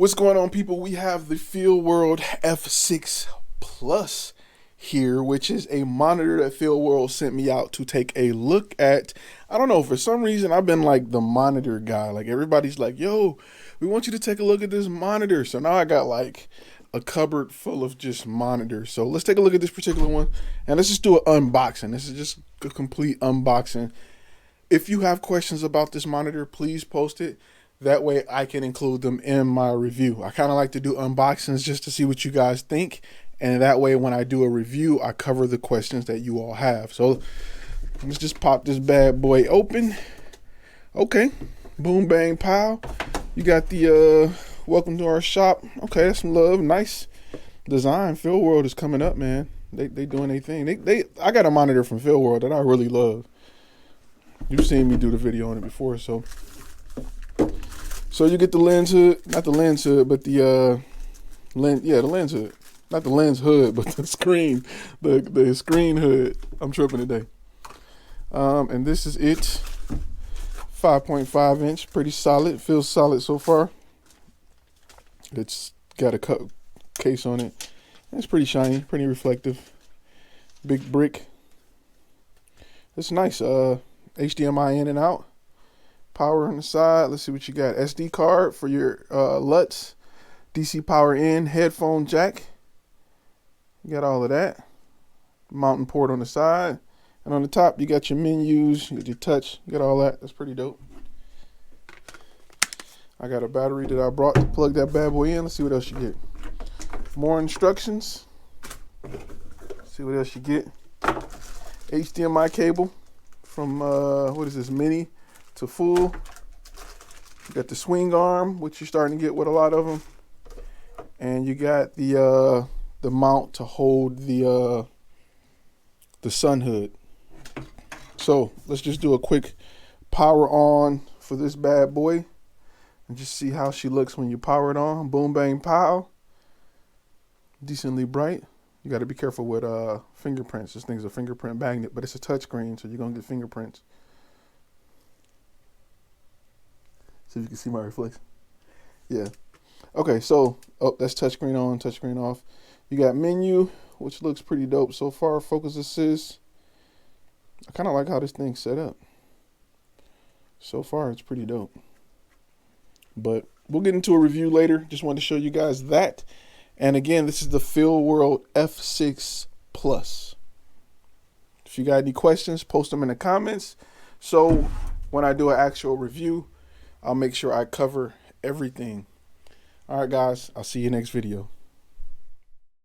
What's going on, people? We have the FeelWorld F6 Plus here, which is a monitor that FeelWorld sent me out to take a look at. I don't know, for some reason I've been like the monitor guy. Like everybody's like, yo, we want you to take a look at this monitor. So now I got like a cupboard full of just monitors. So let's take a look at this particular one and let's just do an unboxing. This is just a complete unboxing. If you have questions about this monitor, please post it. That way I can include them in my review. I kind of like to do unboxings just to see what you guys think. And that way when I do a review, I cover the questions that you all have. So let's just pop this bad boy open. Okay, boom, bang, pow. You got the welcome to our shop. Okay, that's some love. Nice design. FeelWorld is coming up, man. They doing their thing. I got a monitor from FeelWorld that I really love. You've seen me do the video on it before, so you get the lens hood, not the lens hood, but the the lens hood. Not the lens hood, but the screen, the screen hood. I'm tripping today. And this is it. 5.5 inch, pretty solid. Feels solid so far. It's got a case on it. It's pretty shiny, pretty reflective. Big brick. It's nice. HDMI in and out. Power on the side. Let's see what you got. SD card for your LUTs. DC power in. Headphone jack. You got all of that. Mountain port on the side. And on the top, you got your menus. You got your touch. You got all that. That's pretty dope. I got a battery that I brought to plug that bad boy in. Let's see what else you get. More instructions. Let's see what else you get. HDMI cable from, what is this, mini to full. You got the swing arm, which you're starting to get with a lot of them. And you got the mount to hold the sun hood. So let's just do a quick power on for this bad boy and just see how she looks when you power it on. Boom, bang, pow. Decently bright. You got to be careful with fingerprints. This thing's a fingerprint magnet, but it's a touchscreen, so you're gonna get fingerprints. See if you can see my reflection. Yeah. Okay, so that's touchscreen on, touchscreen off. You got menu, which looks pretty dope so far. Focus assist. I kind of like how this thing's set up. So far, it's pretty dope. But we'll get into a review later. Just wanted to show you guys that. And again, this is the FeelWorld F6 Plus. If you got any questions, post them in the comments. So when I do an actual review, I'll make sure I cover everything. All right, guys, I'll see you next video.